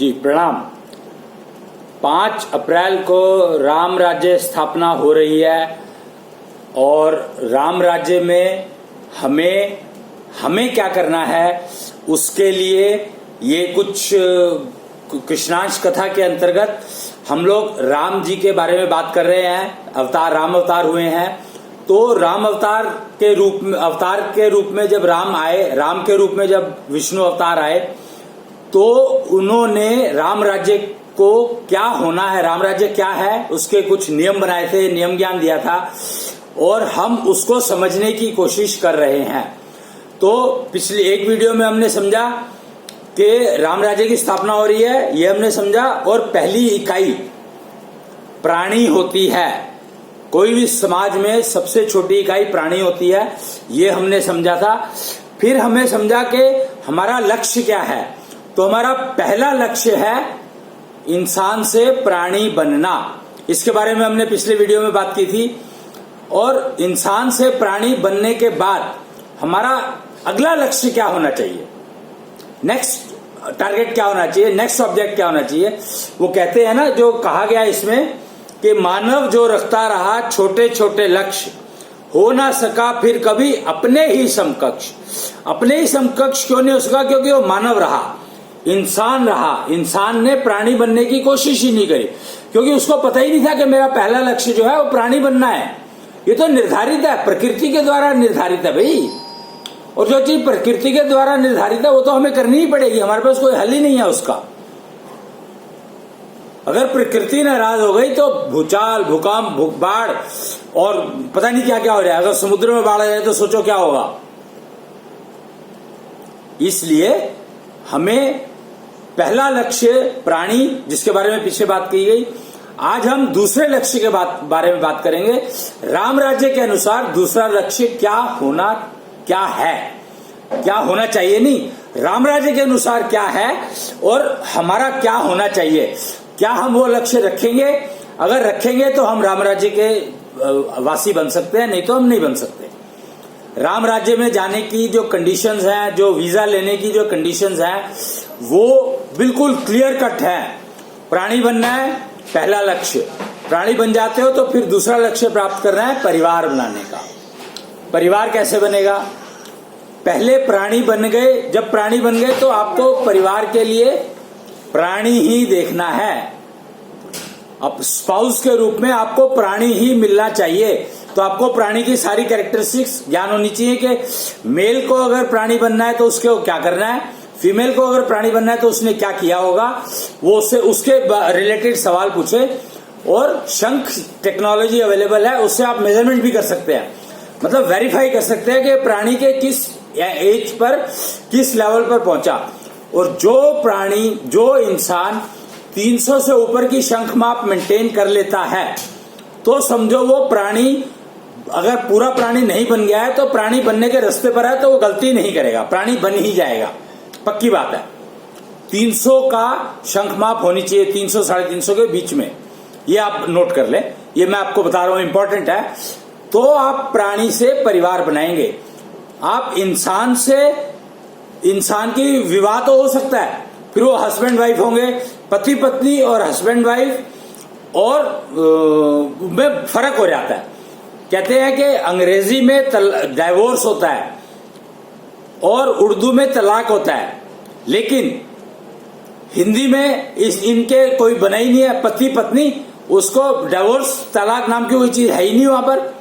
जी प्रणाम। 5 अप्रैल को राम राज्य स्थापना हो रही है और राम राज्य में हमें क्या करना है, उसके लिए ये कुछ कृष्णांश कथा के अंतर्गत हम लोग राम जी के बारे में बात कर रहे हैं। राम अवतार हुए हैं, तो राम अवतार के रूप में जब राम आए, राम के रूप में जब विष्णु अवतार आए, तो उन्होंने राम राज्य को क्या होना है, राम राज्य क्या है, उसके कुछ नियम बनाए थे, नियम ज्ञान दिया था और हम उसको समझने की कोशिश कर रहे हैं। तो पिछली एक वीडियो में हमने समझा कि राम राज्य की स्थापना हो रही है, ये हमने समझा। और पहली इकाई प्राणी होती है, कोई भी समाज में सबसे छोटी इकाई प्राणी होती है, ये हमने समझा था। फिर हमने समझा कि हमारा लक्ष्य क्या है। तो हमारा पहला लक्ष्य है इंसान से प्राणी बनना। इसके बारे में हमने पिछले वीडियो में बात की थी। और इंसान से प्राणी बनने के बाद हमारा अगला लक्ष्य क्या होना चाहिए, नेक्स्ट टारगेट क्या होना चाहिए, नेक्स्ट ऑब्जेक्ट क्या होना चाहिए। वो कहते हैं ना, जो कहा गया इसमें कि मानव जो रखता रहा छोटे छोटे लक्ष्य, हो ना सका फिर कभी अपने ही समकक्ष। अपने ही समकक्ष क्यों नहीं हो सका? क्योंकि वो मानव रहा, इंसान रहा। इंसान ने प्राणी बनने की कोशिश ही नहीं करी, क्योंकि उसको पता ही नहीं था कि मेरा पहला लक्ष्य जो है वो प्राणी बनना है। ये तो निर्धारित है, प्रकृति के द्वारा निर्धारित है भाई। और जो चीज प्रकृति के द्वारा निर्धारित है वो तो हमें करनी ही पड़ेगी, हमारे पास कोई हल ही नहीं है उसका। अगर प्रकृति नाराज हो गई तो भूचाल, भूकंप, बाढ़ और पता नहीं क्या क्या हो जाए। अगर समुद्र में बाढ़ आ जाए तो सोचो क्या होगा। इसलिए हमें पहला लक्ष्य प्राणी, जिसके बारे में पीछे बात की गई। आज हम दूसरे लक्ष्य के बारे में बात करेंगे। राम राज्य के अनुसार दूसरा लक्ष्य क्या होना चाहिए नहीं, राम राज्य के अनुसार क्या है और हमारा क्या होना चाहिए। क्या हम वो लक्ष्य रखेंगे? अगर रखेंगे तो हम राम राज्य के वासी बन सकते हैं, नहीं तो हम नहीं बन सकते। राम राज्य में जाने की जो कंडीशंस हैं, जो वीजा लेने की जो कंडीशंस हैं, वो बिल्कुल क्लियर कट है। प्राणी बनना है पहला लक्ष्य, प्राणी बन जाते हो तो फिर दूसरा लक्ष्य प्राप्त करना है परिवार बनाने का। परिवार कैसे बनेगा? पहले प्राणी बन गए, जब प्राणी बन गए तो आपको परिवार के लिए प्राणी ही देखना है। अब स्पाउस के रूप में आपको प्राणी ही मिलना चाहिए। तो आपको प्राणी की सारी कैरेक्टरिस्टिक्स ज्ञान होनी चाहिए कि मेल को अगर प्राणी बनना है तो उसको क्या करना है, फीमेल को अगर प्राणी बनना है तो उसने क्या किया होगा, वो उसके रिलेटेड सवाल पूछे। और शंख टेक्नोलॉजी अवेलेबल है, उससे आप मेजरमेंट भी कर सकते हैं, मतलब वेरीफाई कर सकते हैं कि प्राणी के किस एज पर, किस लेवल पर पहुंचा। और जो इंसान 300 से ऊपर की शंख माप मेंटेन कर लेता है तो समझो वो प्राणी, अगर पूरा प्राणी नहीं बन गया है तो प्राणी बनने के रास्ते पर है, तो वो गलती नहीं करेगा, प्राणी बन ही जाएगा, पक्की बात है। 300 का शंख माप होनी चाहिए, 300 साढ़े 300 के बीच में। ये आप नोट कर लें, ये मैं आपको बता रहा हूं, इंपॉर्टेंट है। तो आप प्राणी से परिवार बनाएंगे। आप इंसान की विवाह तो हो सकता है, फिर वो हस्बैंड वाइफ होंगे, पति पत्नी और हस्बैंड वाइफ और में फर्क हो जाता है। कहते हैं कि अंग्रेजी में डाइवोर्स होता है और उर्दू में तलाक होता है, लेकिन हिंदी में इनके कोई बना ही नहीं है, पति पत्नी, उसको डाइवोर्स तलाक नाम की कोई चीज है ही नहीं वहां पर,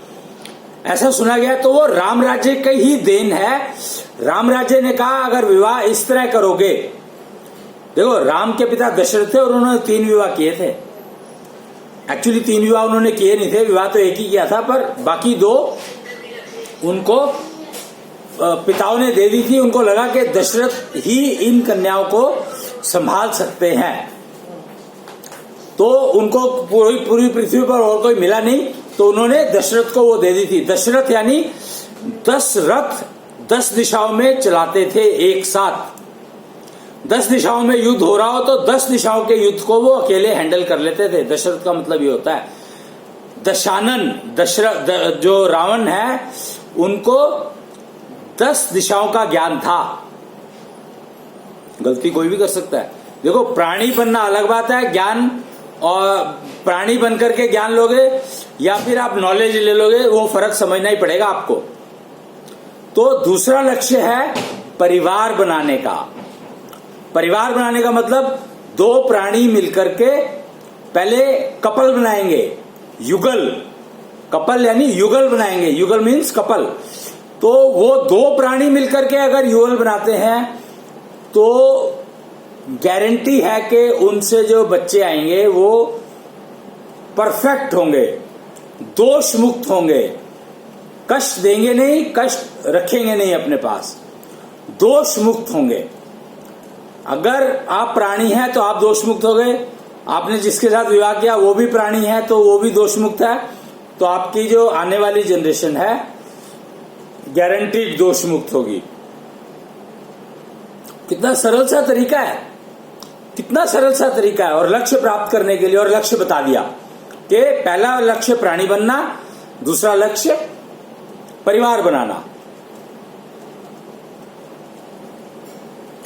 ऐसा सुना गया। तो वो राम राज्य का ही देन है। राम राज्य ने कहा अगर विवाह इस तरह करोगे, देखो राम के पिता दशरथ थे और उन्होंने 3 विवाह किए थे। एक्चुअली 3 विवाह उन्होंने किए नहीं थे, विवाह तो एक ही किया था, पर बाकी 2 उनको पिताओं ने दे दी थी। उनको लगा कि दशरथ ही इन कन्याओं को संभाल सकते हैं, तो उनको पूरी पृथ्वी पर और कोई मिला नहीं, तो उन्होंने दशरथ को वो दे दी थी। दशरथ यानी 10 रथ 10 दिशाओं में चलाते थे एक साथ। 10 दिशाओं में युद्ध हो रहा हो तो 10 दिशाओं के युद्ध को वो अकेले हैंडल कर लेते थे। दशरथ का मतलब ये होता है दशानन। दशरथ जो रावण है, उनको 10 दिशाओं का ज्ञान था। गलती कोई भी कर सकता है, देखो, प्राणी बनना अलग बात है, ज्ञान, और प्राणी बन करके ज्ञान लोगे या फिर आप नॉलेज ले लोगे, वो फर्क समझना ही पड़ेगा आपको। तो दूसरा लक्ष्य है परिवार बनाने का। परिवार बनाने का मतलब दो प्राणी मिलकर के पहले कपल बनाएंगे, युगल, कपल यानी युगल बनाएंगे, युगल मीन्स कपल। तो वो दो प्राणी मिलकर के अगर युगल बनाते हैं तो गारंटी है कि उनसे जो बच्चे आएंगे वो परफेक्ट होंगे, दोष मुक्त होंगे, कष्ट देंगे नहीं, कष्ट रखेंगे नहीं अपने पास, दोष मुक्त होंगे। अगर आप प्राणी हैं तो आप दोष मुक्त हो गए, आपने जिसके साथ विवाह किया वो भी प्राणी है तो वो भी दोष मुक्त है, तो आपकी जो आने वाली जनरेशन है गारंटीड दोष मुक्त होगी। कितना सरल सा तरीका है, कितना सरल सा तरीका है। और लक्ष्य प्राप्त करने के लिए और लक्ष्य बता दिया कि पहला लक्ष्य प्राणी बनना, दूसरा लक्ष्य परिवार बनाना।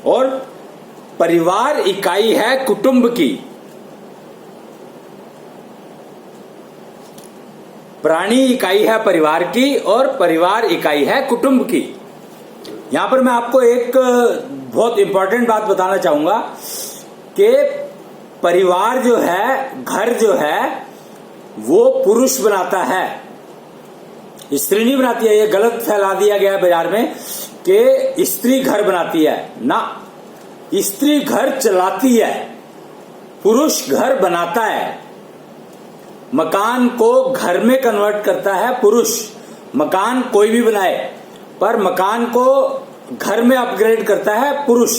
और परिवार इकाई है कुटुंब की, प्राणी इकाई है परिवार की और परिवार इकाई है कुटुंब की। यहां पर मैं आपको एक बहुत इंपॉर्टेंट बात बताना चाहूंगा कि परिवार जो है, घर जो है, वो पुरुष बनाता है, स्त्री नहीं बनाती है। ये गलत फैला दिया गया है बाजार में कि स्त्री घर बनाती है, ना, स्त्री घर चलाती है, पुरुष घर बनाता है। मकान को घर में कन्वर्ट करता है पुरुष। मकान कोई भी बनाए पर मकान को घर में अपग्रेड करता है पुरुष,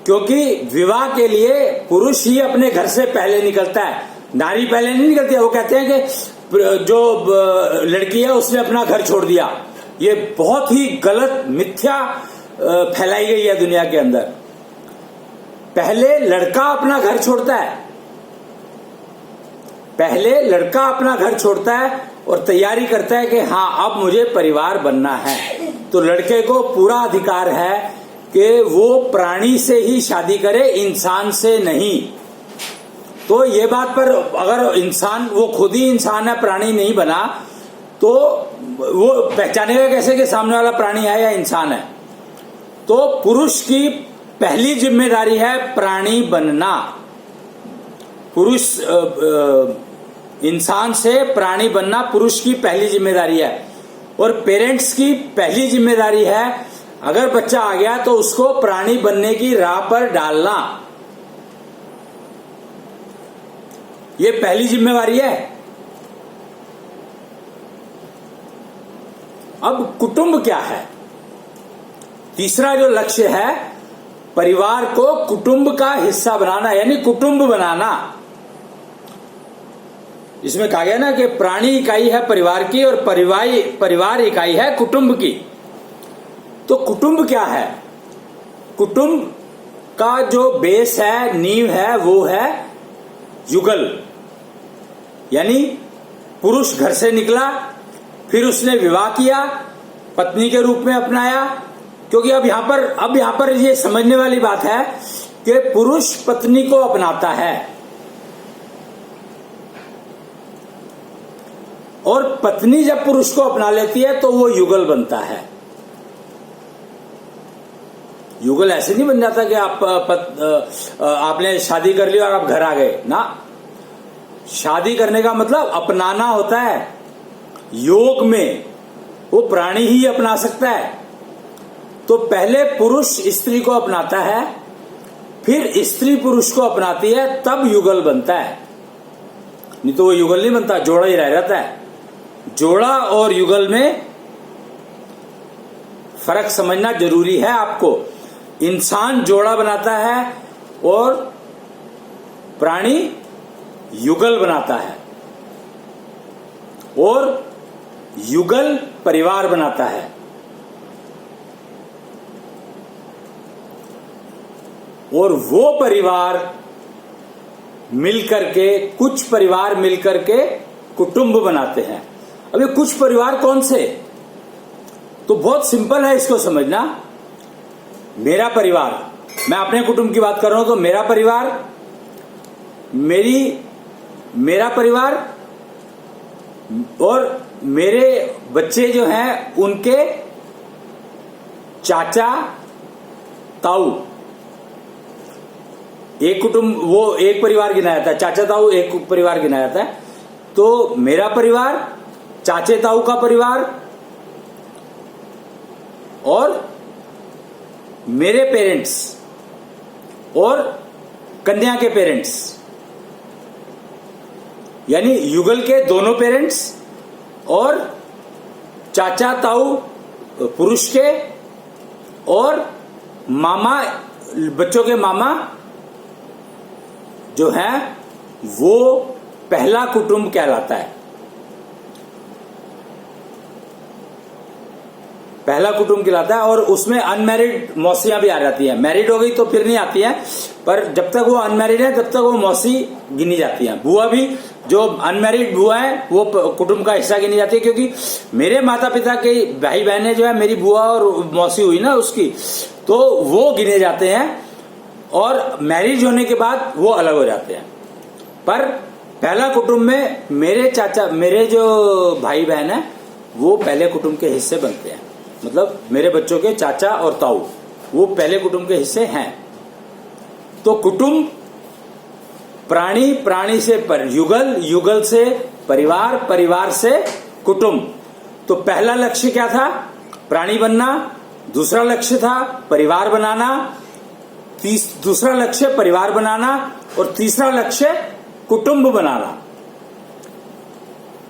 क्योंकि विवाह के लिए पुरुष ही अपने घर से पहले निकलता है, नारी पहले नहीं निकलती है। वो कहते हैं कि जो लड़की है उसने अपना घर छोड़ दिया। ये बहुत ही गलत मिथ्या फैलाई गई है दुनिया के अंदर। पहले लड़का अपना घर छोड़ता है, पहले लड़का अपना घर छोड़ता है और तैयारी करता है कि हाँ अब मुझे परिवार बनना है। तो लड़के को पूरा अधिकार है कि वो प्राणी से ही शादी करे, इंसान से नहीं। तो ये बात पर अगर इंसान, वो खुद ही इंसान है, प्राणी नहीं बना, तो वो पहचानेगा कैसे कि सामने वाला प्राणी है या इंसान है। तो पुरुष की पहली जिम्मेदारी है प्राणी बनना। पुरुष इंसान से प्राणी बनना पुरुष की पहली जिम्मेदारी है। और पेरेंट्स की पहली जिम्मेदारी है अगर बच्चा आ गया तो उसको प्राणी बनने की राह पर डालना। ये पहली जिम्मेवारी है। अब कुटुंब क्या है? तीसरा जो लक्ष्य है, परिवार को कुटुंब का हिस्सा बनाना, यानी कुटुंब बनाना। इसमें कहा गया ना कि प्राणी इकाई है परिवार की और परिवार इकाई है कुटुंब की। तो कुटुंब क्या है? कुटुंब का जो बेस है, नींव है, वो है युगल। यानी पुरुष घर से निकला, फिर उसने विवाह किया, पत्नी के रूप में अपनाया। क्योंकि अब यहां पर ये समझने वाली बात है कि पुरुष पत्नी को अपनाता है और पत्नी जब पुरुष को अपना लेती है तो वो युगल बनता है। युगल ऐसे नहीं बन जाता कि आपने शादी कर ली और आप घर आ गए ना। शादी करने का मतलब अपनाना होता है। योग में वो प्राणी ही अपना सकता है। तो पहले पुरुष स्त्री को अपनाता है, फिर स्त्री पुरुष को अपनाती है, तब युगल बनता है। नहीं तो वो युगल नहीं बनता, जोड़ा ही रह जाता है। जोड़ा और युगल में फर्क समझना जरूरी है आपको। इंसान जोड़ा बनाता है और प्राणी युगल बनाता है, और युगल परिवार बनाता है। और वो परिवार मिलकर के, कुछ परिवार मिलकर के कुटुंब बनाते हैं। अब ये कुछ परिवार कौन से? तो बहुत सिंपल है इसको समझना। मेरा परिवार, मैं अपने कुटुंब की बात कर रहा हूं तो मेरा परिवार, मेरा परिवार और मेरे बच्चे जो हैं उनके चाचा ताऊ, एक कुटुंब, वो एक परिवार गिनाया जाता है, चाचा ताऊ एक परिवार गिनाया जाता है। तो मेरा परिवार, चाचे ताऊ का परिवार और मेरे पेरेंट्स और कन्या के पेरेंट्स, यानी युगल के दोनों पेरेंट्स और चाचा ताऊ पुरुष के और मामा, बच्चों के मामा जो है वो पहला कुटुंब कहलाता है। पहला कुटुंब कहलाता है और उसमें अनमैरिड मौसियां भी आ जाती हैं। मैरिड हो गई तो फिर नहीं आती हैं, पर जब तक वो अनमैरिड है तब तक वो मौसी गिनी जाती हैं। बुआ भी, जो अनमैरिड बुआ है वो कुटुंब का हिस्सा गिनी जाती है, क्योंकि मेरे माता पिता के भाई बहनें जो है मेरी बुआ और मौसी हुई ना उसकी, तो वो गिने जाते हैं और मैरिज होने के बाद वो अलग हो जाते हैं। पर पहला कुटुंब में मेरे जो भाई बहन है वो पहले कुटुंब के हिस्से बनते हैं, मतलब मेरे बच्चों के चाचा और ताऊ वो पहले कुटुंब के हिस्से हैं। तो कुटुंब, प्राणी, प्राणी से युगल, युगल से परिवार, परिवार से कुटुंब। तो पहला लक्ष्य क्या था? प्राणी बनना। दूसरा लक्ष्य था परिवार बनाना। दूसरा लक्ष्य परिवार बनाना और तीसरा लक्ष्य कुटुंब बनाना।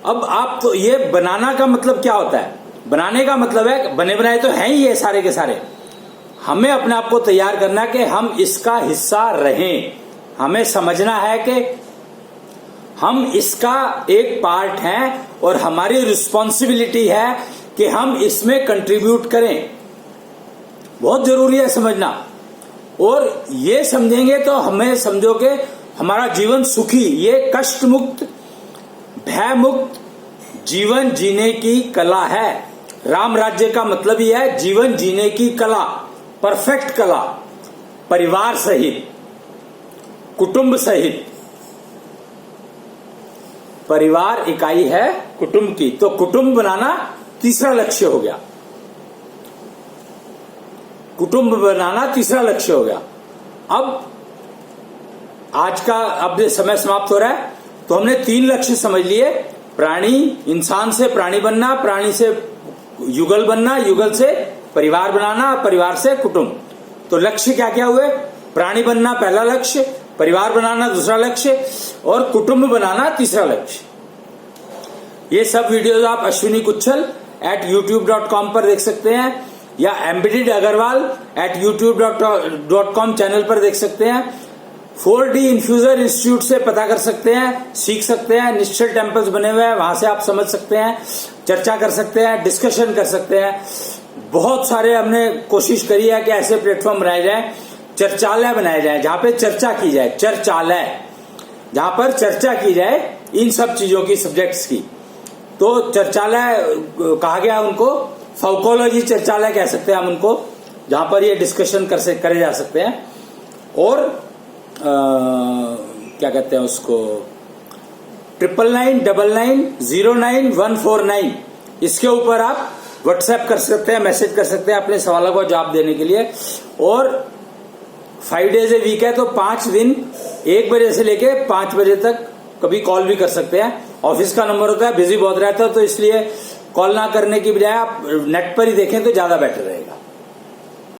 अब आप तो ये बनाना का मतलब क्या होता है? बनाने का मतलब है बने बनाए तो हैं ही ये सारे के सारे, हमें अपने आप को तैयार करना कि हम इसका हिस्सा रहें। हमें समझना है कि हम इसका एक पार्ट हैं और हमारी रिस्पॉन्सिबिलिटी है कि हम इसमें कंट्रीब्यूट करें। बहुत जरूरी है समझना, और ये समझेंगे तो हमें समझोगे हमारा जीवन सुखी, ये कष्ट मुक्त, भय मुक्त जीवन जीने की कला है। राम राज्य का मतलब ही है जीवन जीने की कला, परफेक्ट कला, परिवार सहित, कुटुंब सहित। परिवार इकाई है कुटुंब की, तो कुटुंब बनाना तीसरा लक्ष्य हो गया। कुटुंब बनाना तीसरा लक्ष्य हो गया। अब आज का अब समय समाप्त हो रहा है, तो हमने 3 लक्ष्य समझ लिए। प्राणी, इंसान से प्राणी बनना, प्राणी से युगल बनना, युगल से परिवार बनाना, परिवार से कुटुंब। तो लक्ष्य क्या क्या हुए? प्राणी बनना पहला लक्ष्य, परिवार बनाना दूसरा लक्ष्य और कुटुंब बनाना तीसरा लक्ष्य। ये सब वीडियोज आप अश्विनी कुच्छल @youtube.com पर देख सकते हैं या एम्बेडेड अग्रवाल @youtube.com चैनल पर देख सकते हैं। 4D इन्फ्यूजर इंस्टीट्यूट से पता कर सकते हैं, सीख सकते हैं। निश्चल टेम्पल्स बने हुए हैं, वहां से आप समझ सकते हैं, चर्चा कर सकते हैं, डिस्कशन कर सकते हैं। बहुत सारे हमने कोशिश करी है कि ऐसे प्लेटफॉर्म बनाए जाए, चर्चालय बनाए जाए, जहां पे चर्चा की जाए, चर्चालय, जहां पर चर्चा की जाए इन सब चीजों की, सब्जेक्ट्स की। तो चर्चालय कहा गया उनको, फाउकोलॉजी चर्चालय कह सकते हैं हम उनको, जहां पर ये डिस्कशन करे जा सकते हैं। और क्या कहते हैं उसको, 9999099149, इसके ऊपर आप व्हाट्सएप कर सकते हैं, मैसेज कर सकते हैं अपने सवालों का जवाब देने के लिए। और 5 डेज ए वीक है, तो 5 दिन 1 बजे से लेके 5 बजे तक कभी कॉल भी कर सकते हैं। ऑफिस का नंबर होता है, बिजी बहुत रहता है, तो इसलिए कॉल ना करने की बजाय आप नेट पर ही देखें तो ज्यादा बेटर रहेगा।